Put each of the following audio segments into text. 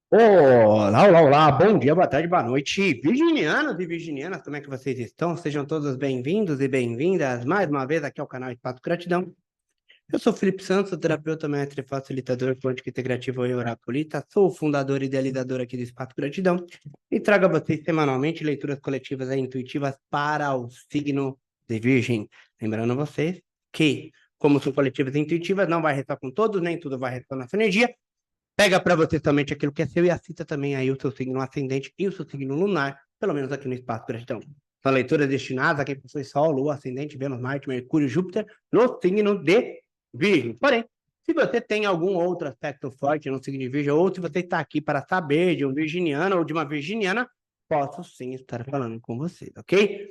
Olá, olá, olá, bom dia, boa tarde, boa noite, virginianos e virginianas, como é que vocês estão? Sejam todos bem-vindos e bem-vindas mais uma vez aqui ao canal Espaço Gratidão. Eu sou Felipe Santos, sou terapeuta, mestre, facilitador quântico integrativo e oraculista, sou o fundador e idealizador aqui do Espaço Gratidão e trago a vocês semanalmente leituras coletivas e intuitivas para o signo de Virgem. Lembrando a vocês que, como são coletivas e intuitivas, não vai restar com todos, nem tudo vai restar na sua energia. Pega para você somente aquilo que é seu e assista também aí o seu signo ascendente e o seu signo lunar, pelo menos aqui no Espaço Gratidão. São leituras destinadas a quem possui Sol, Lua, Ascendente, Vênus, Marte, Mercúrio, Júpiter, no signo de Virgem. Porém, se você tem algum outro aspecto forte no signo de Virgem, ou se você está aqui para saber de um virginiano ou de uma virginiana, posso sim estar falando com você, ok?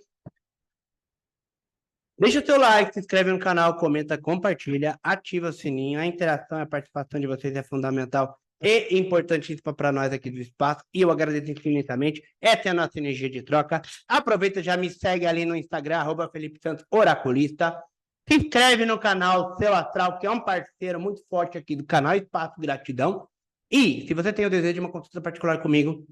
Deixa o seu like, se inscreve no canal, comenta, compartilha, ativa o sininho. A interação e a participação de vocês é fundamental e importantíssima para nós aqui do espaço. E eu agradeço infinitamente. Essa é a nossa energia de troca. Aproveita, já me segue ali no Instagram, Felipe Santos Oraculista. Se inscreve no canal Seu Astral, que é um parceiro muito forte aqui do canal Espaço Gratidão. E se você tem o desejo de uma consulta particular comigo,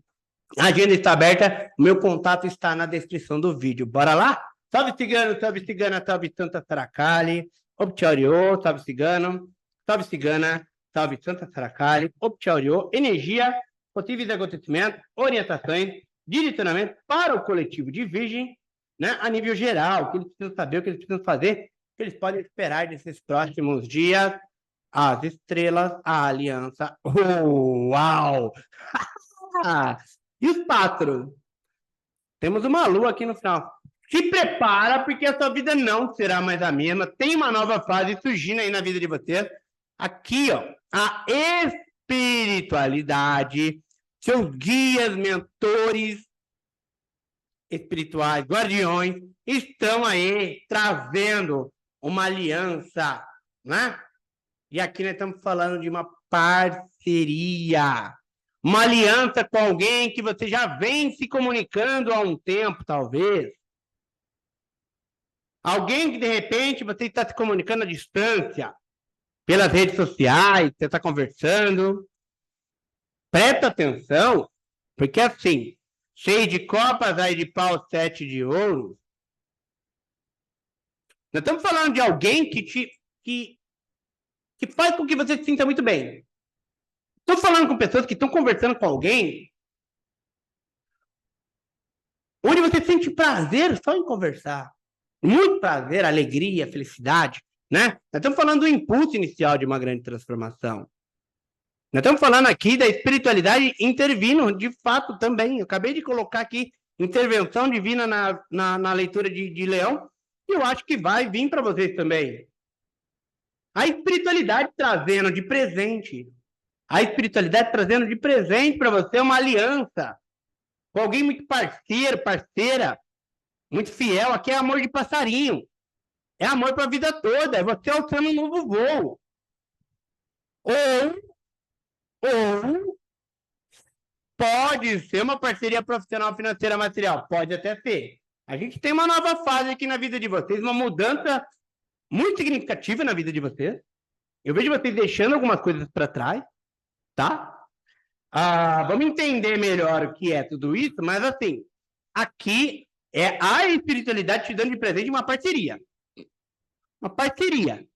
a agenda está aberta, o meu contato está na descrição do vídeo. Bora lá? Salve cigano, salve cigana, salve Santa Saracali, Optioriô, salve cigano, salve cigana, salve Santa Saracali, Optioriô, energia, possíveis acontecimentos, orientações, direcionamento para o coletivo de Virgem, né, a nível geral, o que eles precisam saber, o que eles precisam fazer, o que eles podem esperar desses próximos dias, as estrelas, a aliança. Oh, uau! E os pássaros? Temos uma lua aqui no final. Se prepara, porque a sua vida não será mais a mesma. Tem uma nova fase surgindo aí na vida de vocês. Aqui, ó, a espiritualidade, seus guias, mentores espirituais, guardiões, estão aí trazendo uma aliança, né? E aqui nós estamos falando de uma parceria. Uma aliança com alguém que você já vem se comunicando há um tempo, talvez. Alguém que, de repente, você está se comunicando à distância, pelas redes sociais, você está conversando. Presta atenção, porque assim, 6 de copas, aí de pau, 7 de ouro. Nós estamos falando de alguém que faz com que você se sinta muito bem. Estou falando com pessoas que estão conversando com alguém onde você sente prazer só em conversar. Muito prazer, alegria, felicidade, né? Nós estamos falando do impulso inicial de uma grande transformação. Nós estamos falando aqui da espiritualidade intervindo, de fato, também. Eu acabei de colocar aqui intervenção divina na leitura de Leão, e eu acho que vai vir para vocês também. A espiritualidade trazendo de presente. A espiritualidade trazendo de presente para você uma aliança com alguém muito parceiro, parceira, muito fiel. Aqui é amor de passarinho. É amor para a vida toda. É você alçando um novo voo. Ou pode ser uma parceria profissional, financeira, material. Pode até ser. A gente tem uma nova fase aqui na vida de vocês, uma mudança muito significativa na vida de vocês. Eu vejo vocês deixando algumas coisas para trás, tá? Vamos entender melhor o que é tudo isso, mas assim, aqui é a espiritualidade te dando de presente uma parceria. Uma parceria.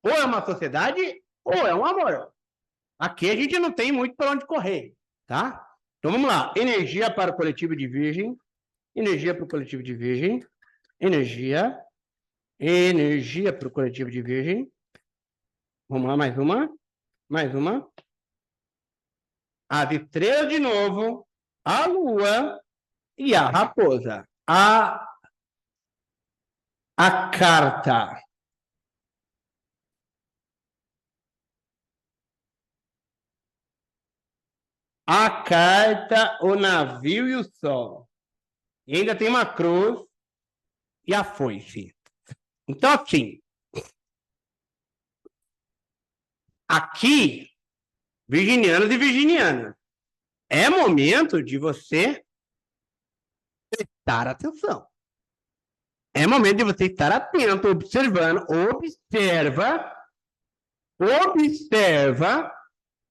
Ou é uma sociedade, ou é um amor. Aqui a gente não tem muito para onde correr, tá? Então vamos lá. Energia para o coletivo de Virgem. Energia para o coletivo de Virgem. Energia. Energia para o coletivo de Virgem. Vamos lá, mais uma. Mais uma. As estrelas de novo. A lua e a raposa. A carta. A carta, o navio e o sol. E ainda tem uma cruz e a foice. Então, assim, aqui, virginianos e virginianas, é momento de você prestar atenção. É momento de você estar atento, observando, observa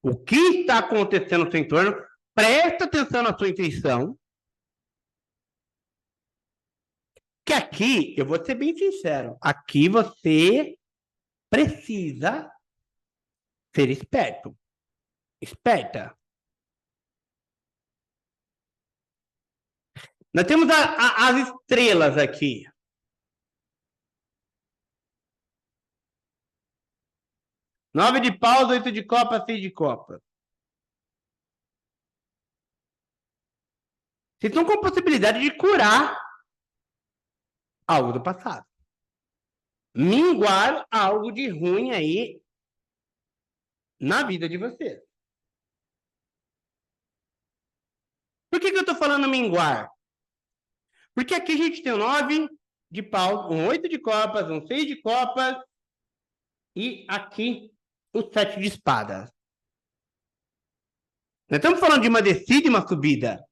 o que está acontecendo no seu entorno, presta atenção na sua intuição, que aqui, eu vou ser bem sincero, aqui você precisa ser esperto, esperta. Nós temos as estrelas aqui. Nove de paus, 8 de copa, 6 de copa. Vocês estão com a possibilidade de curar algo do passado. Minguar algo de ruim aí na vida de vocês. Por que eu estou falando minguar? Porque aqui a gente tem um 9 de paus, um 8 de copas, um 6 de copas e aqui o 7 de espadas. Nós estamos falando de uma descida e uma subida.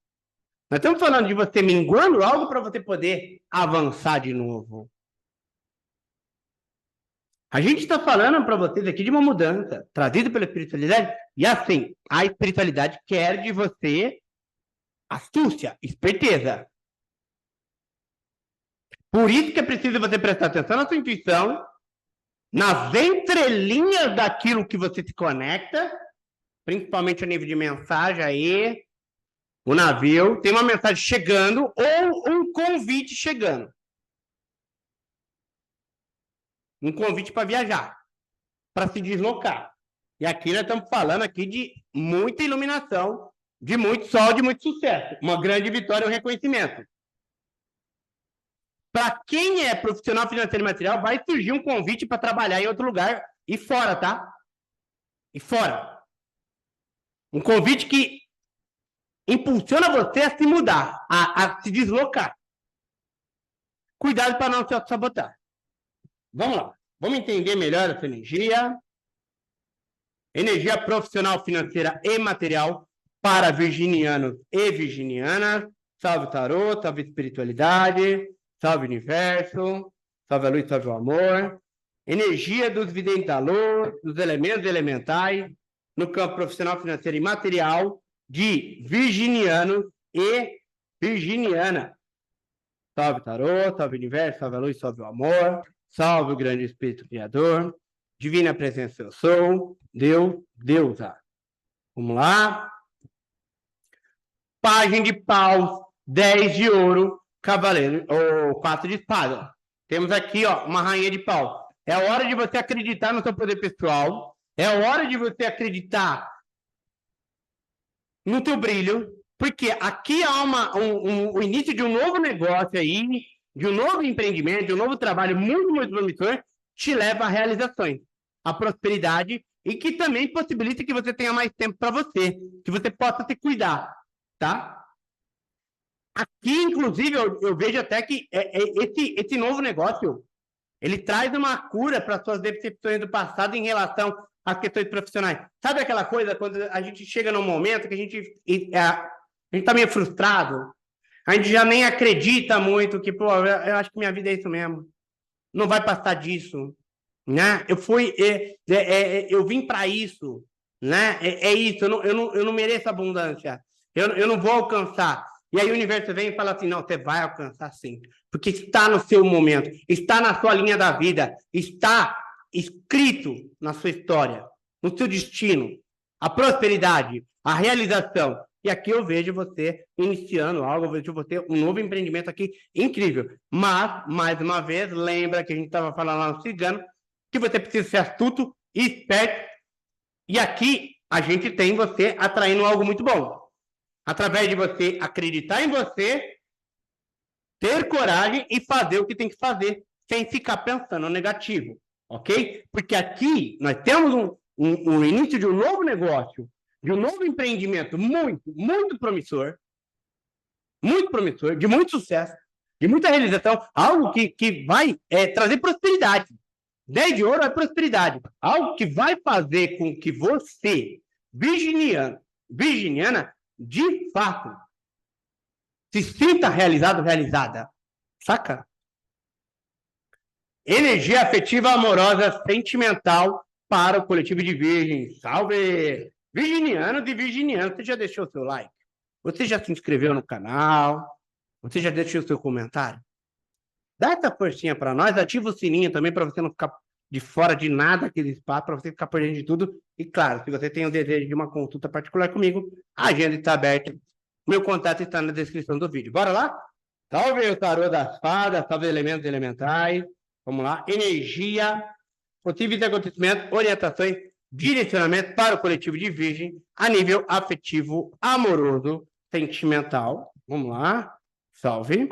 Nós estamos falando de você minguando algo para você poder avançar de novo. A gente está falando para vocês aqui de uma mudança trazida pela espiritualidade. E assim, a espiritualidade quer de você astúcia, esperteza. Por isso que é preciso você prestar atenção na sua intuição, nas entrelinhas daquilo que você se conecta, principalmente a nível de mensagem aí, o navio, tem uma mensagem chegando ou um convite chegando. Um convite para viajar, para se deslocar. E aqui nós estamos falando aqui de muita iluminação, de muito sol, de muito sucesso. Uma grande vitória e um reconhecimento. Para quem é profissional financeiro e material, vai surgir um convite para trabalhar em outro lugar e fora, tá? E fora. Um convite que impulsiona você a se mudar, a se deslocar. Cuidado para não se auto-sabotar. Vamos lá. Vamos entender melhor essa energia. Energia profissional, financeira e material para virginianos e virginianas. Salve tarô, salve espiritualidade, salve universo, salve a luz, salve o amor. Energia dos videntes da luz, dos elementos elementais, no campo profissional, financeiro e material de virginianos e virginiana. Salve tarô, salve universo, salve a luz, salve o amor, salve o grande Espírito Criador, divina presença eu sou, Deus, deusa. Vamos lá. Página de paus, 10 de ouro, cavaleiro, ou 4 de espada. Temos aqui, ó, uma rainha de pau. É hora de você acreditar no seu poder pessoal. É hora de você acreditar no teu brilho. Porque aqui há o início de um novo negócio aí, de um novo empreendimento, de um novo trabalho muito, muito promissor, te leva a realizações, a prosperidade e que também possibilita que você tenha mais tempo para você, que você possa se cuidar, tá? Aqui, inclusive, eu vejo até que esse novo negócio, ele traz uma cura para suas decepções do passado em relação às questões profissionais. Sabe aquela coisa, quando a gente chega num momento que a gente está meio frustrado, a gente já nem acredita muito que, pô, eu acho que minha vida é isso mesmo. Não vai passar disso, né? Eu vim para isso, né? Isso, eu não mereço abundância. Eu não vou alcançar. E aí o universo vem e fala assim, não, você vai alcançar sim. Porque está no seu momento, está na sua linha da vida, está escrito na sua história, no seu destino, a prosperidade, a realização. E aqui eu vejo você iniciando algo, eu vejo você um novo empreendimento aqui incrível. Mas, mais uma vez, lembra que a gente estava falando lá no cigano, que você precisa ser astuto e esperto. E aqui a gente tem você atraindo algo muito bom. Através de você acreditar em você, ter coragem e fazer o que tem que fazer, sem ficar pensando no negativo, ok? Porque aqui nós temos um início de um novo negócio, de um novo empreendimento muito, muito promissor, de muito sucesso, de muita realização, algo que vai trazer prosperidade. 10 de ouro é prosperidade. Algo que vai fazer com que você, virginiana, de fato, se sinta realizado, realizada. Saca? Energia afetiva, amorosa, sentimental para o coletivo de virgens. Salve! Virginianos e virginianas, você já deixou seu like? Você já se inscreveu no canal? Você já deixou o seu comentário? Dá essa forcinha para nós, ativa o sininho também para você não ficar de fora de nada aquele espaço, para você ficar por dentro de tudo. E claro, se você tem o desejo de uma consulta particular comigo, a agenda está aberta. Meu contato está na descrição do vídeo. Bora lá? Salve o tarô das fadas, salve elementos elementais. Vamos lá. Energia, possíveis acontecimentos, orientações, direcionamento para o coletivo de Virgem a nível afetivo, amoroso, sentimental. Vamos lá. Salve.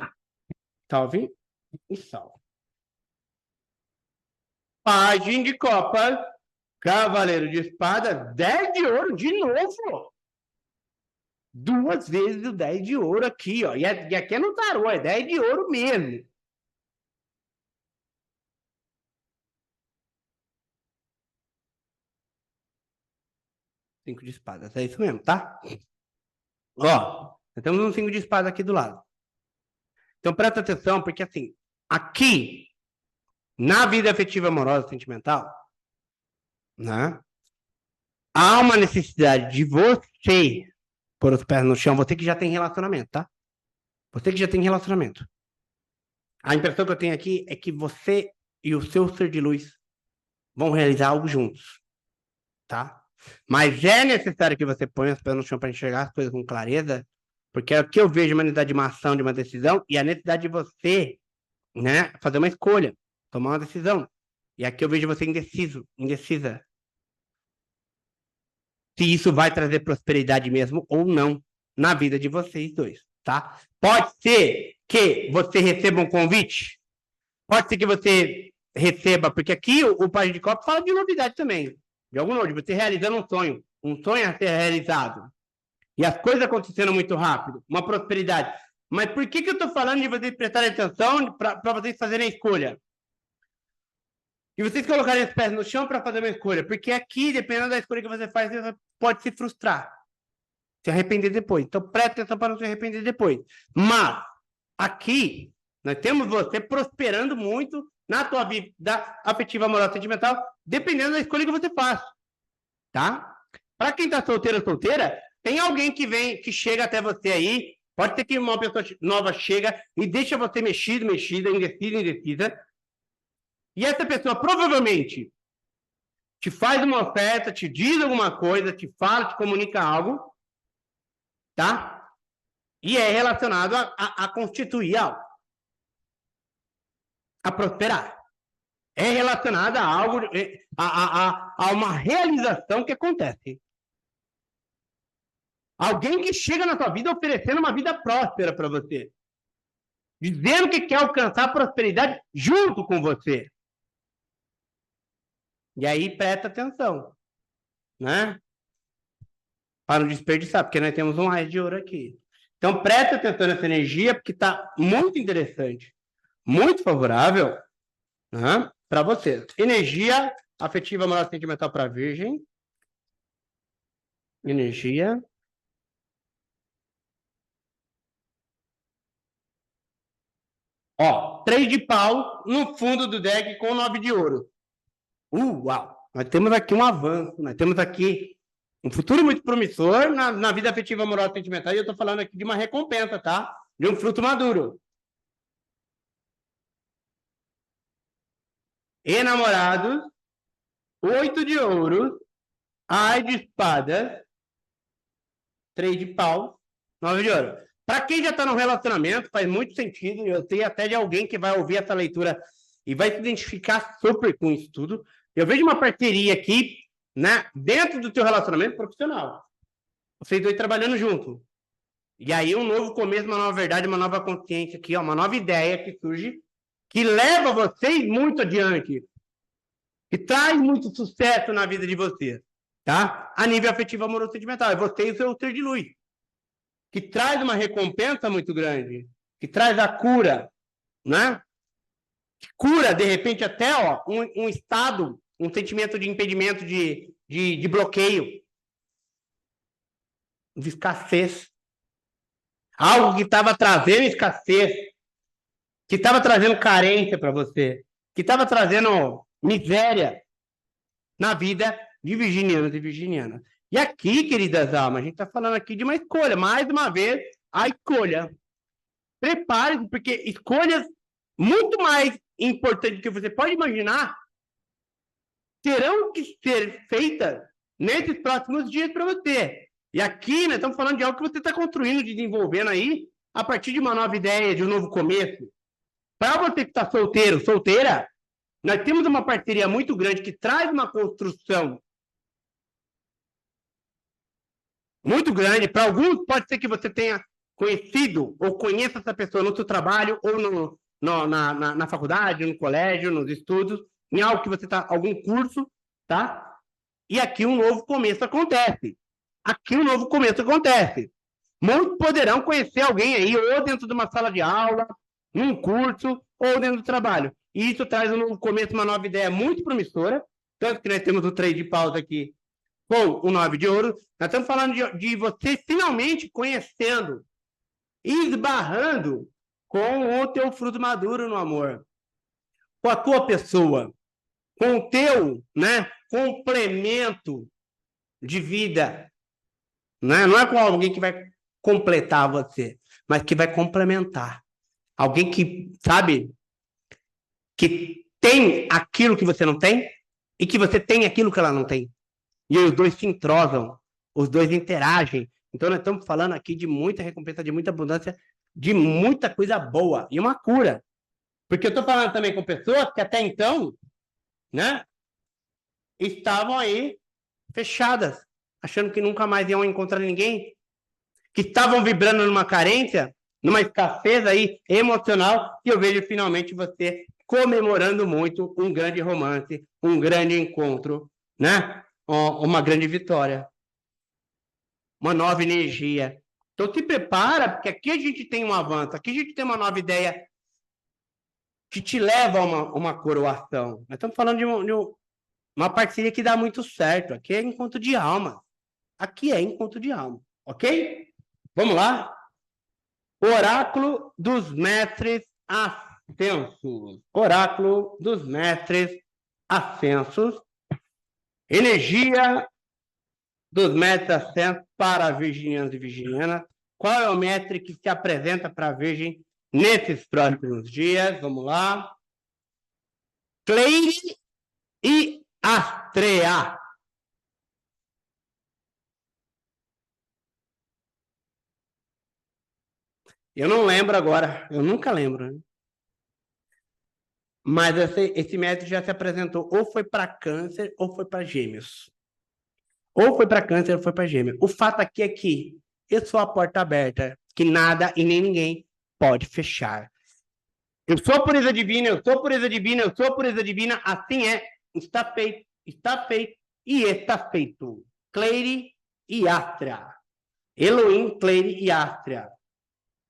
Salve e salve. Página de copas, cavaleiro de espada, 10 de ouro de novo. 2 vezes o 10 de ouro aqui, ó. E aqui é no tarô, é 10 de ouro mesmo. Cinco de espadas, é isso mesmo, tá? Ó, nós temos um 5 de espada aqui do lado. Então presta atenção, porque assim, aqui, na vida afetiva, amorosa, sentimental, né? Há uma necessidade de você pôr os pés no chão, você que já tem relacionamento, tá? Você que já tem relacionamento. A impressão que eu tenho aqui é que você e o seu ser de luz vão realizar algo juntos, tá? Mas é necessário que você ponha os pés no chão para enxergar as coisas com clareza, porque aqui eu vejo uma necessidade de uma ação, de uma decisão, e a necessidade de você, né, fazer uma escolha, tomar uma decisão. E aqui eu vejo você indeciso, indecisa. Se isso vai trazer prosperidade mesmo ou não na vida de vocês dois, tá? Pode ser que você receba um convite, pode ser que você receba, porque aqui o Página de Copa fala de novidade também, de algum modo, de você realizando um sonho a ser realizado. E as coisas acontecendo muito rápido, uma prosperidade. Mas por que eu estou falando de vocês prestarem atenção para vocês fazerem a escolha? E vocês colocarem os pés no chão para fazer uma escolha. Porque aqui, dependendo da escolha que você faz, você pode se frustrar. Se arrepender depois. Então, preste atenção para não se arrepender depois. Mas, aqui, nós temos você prosperando muito na tua vida afetiva, amorosa, sentimental, dependendo da escolha que você faz. Tá? Para quem está solteiro ou solteira, tem alguém que vem, que chega até você aí. Pode ser que uma pessoa nova chega e deixa você mexido, mexida, indecisa, indecisa. E essa pessoa provavelmente te faz uma oferta, te diz alguma coisa, te fala, te comunica algo, tá? E é relacionado a constituir algo, a prosperar. É relacionado a algo, a uma realização que acontece. Alguém que chega na tua vida oferecendo uma vida próspera para você. Dizendo que quer alcançar a prosperidade junto com você. E aí, presta atenção, né? Para não desperdiçar, porque nós temos um raio de ouro aqui. Então, presta atenção nessa energia, porque está muito interessante, muito favorável, né, para vocês. Energia afetiva, amorosa, sentimental para a Virgem. Energia. Ó, 3 de pau no fundo do deck com 9 de ouro. Uau! Nós temos aqui um avanço, nós temos aqui um futuro muito promissor na vida afetiva, amorosa, sentimental, e eu estou falando aqui de uma recompensa, tá? De um fruto maduro. Enamorados, 8 de ouro, ai de espadas, 3 de pau, 9 de ouro. Para quem já está no relacionamento, faz muito sentido, eu tenho até de alguém que vai ouvir essa leitura e vai se identificar super com isso tudo. Eu vejo uma parceria aqui, né, dentro do teu relacionamento profissional. Vocês dois trabalhando junto. E aí um novo começo, uma nova verdade, uma nova consciência aqui, ó, uma nova ideia que surge, que leva vocês muito adiante, que traz muito sucesso na vida de vocês, tá? A nível afetivo, amoroso, sentimental. É você e o seu ser de luz, que traz uma recompensa muito grande, que traz a cura, né? Que cura, de repente, até ó, um estado, um sentimento de impedimento, de bloqueio, de escassez. Algo que estava trazendo escassez, que estava trazendo carência para você, que estava trazendo miséria na vida de virginianos e virginianas. E aqui, queridas almas, a gente está falando aqui de uma escolha. Mais uma vez, a escolha. Prepare-se, porque escolhas muito mais importantes do que você pode imaginar terão que ser feitas nesses próximos dias para você. E aqui, nós estamos falando de algo que você está construindo, desenvolvendo aí, a partir de uma nova ideia, de um novo começo. Para você que está solteiro, solteira, nós temos uma parceria muito grande que traz uma construção muito grande. Para alguns, pode ser que você tenha conhecido ou conheça essa pessoa no seu trabalho ou na faculdade, no colégio, nos estudos, em algo que você está, algum curso, tá? E aqui um novo começo acontece. Aqui um novo começo acontece. Muitos poderão conhecer alguém aí, ou dentro de uma sala de aula, num curso, ou dentro do trabalho. E isso traz um novo começo, uma nova ideia muito promissora. Tanto que nós temos o 3 de pausa aqui com o 9 de ouro. Nós estamos falando de você finalmente conhecendo, esbarrando com o teu fruto maduro no amor. Com a tua pessoa. Com o teu, né, complemento de vida. Né? Não é com alguém que vai completar você, mas que vai complementar. Alguém que, sabe, que tem aquilo que você não tem e que você tem aquilo que ela não tem. E aí os dois se entrosam, os dois interagem. Então nós estamos falando aqui de muita recompensa, de muita abundância, de muita coisa boa e uma cura. Porque eu estou falando também com pessoas que até então, né, estavam aí fechadas, achando que nunca mais iam encontrar ninguém, que estavam vibrando numa carência, numa escassez aí emocional, e eu vejo finalmente você comemorando muito um grande romance, um grande encontro, né? Uma grande vitória, uma nova energia. Então se prepara, porque aqui a gente tem um avanço, aqui a gente tem uma nova ideia que te leva a uma coroação. Nós estamos falando de uma parceria que dá muito certo. Aqui é encontro de alma. Aqui é encontro de alma, ok? Vamos lá? Oráculo dos mestres ascensos. Oráculo dos mestres ascensos. Energia dos mestres ascensos para virginianos e virginianas. Qual é o mestre que se apresenta para a Virgem nesses próximos dias? Vamos lá. Cleide e Astrea. Eu não lembro agora, eu nunca lembro, né? Mas esse método já se apresentou ou foi para câncer ou foi para gêmeos. Ou foi para câncer ou foi para gêmeos. O fato aqui é que eu sou a porta aberta, que nada e nem ninguém pode fechar. Eu sou a pureza divina, eu sou a pureza divina, eu sou a pureza divina, assim é, está feito e está feito. Cleire e Astrea. Elohim, Cleire e Astrea.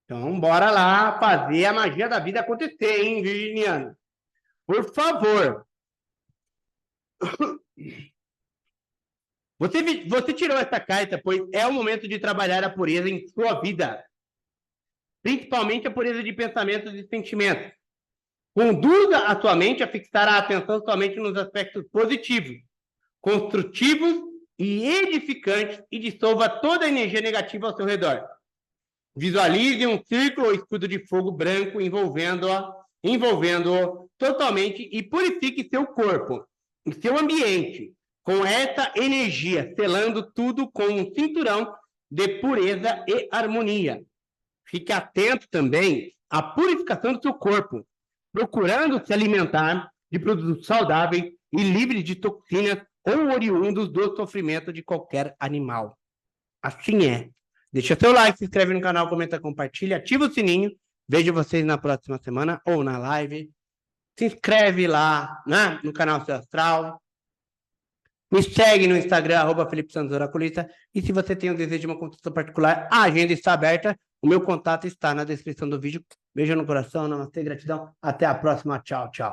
Então, bora lá fazer a magia da vida acontecer, hein, virginiano? Por favor. Você tirou essa carta, pois é o momento de trabalhar a pureza em sua vida. Principalmente a pureza de pensamentos e sentimentos. Conduza a sua mente a fixar a atenção somente nos aspectos positivos, construtivos e edificantes e dissolva toda a energia negativa ao seu redor. Visualize um círculo ou escudo de fogo branco envolvendo-o totalmente e purifique seu corpo e seu ambiente com essa energia, selando tudo com um cinturão de pureza e harmonia. Fique atento também à purificação do seu corpo, procurando se alimentar de produtos saudáveis e livres de toxinas ou oriundos do sofrimento de qualquer animal. Assim é. Deixa seu like, se inscreve no canal, comenta, compartilha, ativa o sininho. Vejo vocês na próxima semana ou na live. Se inscreve lá, né, no canal Seu Astral. Me segue no Instagram, @FelipeSantosOraculista. E se você tem o desejo de uma consulta particular, a agenda está aberta. O meu contato está na descrição do vídeo. Beijo no coração, namastê, gratidão. Até a próxima. Tchau, tchau.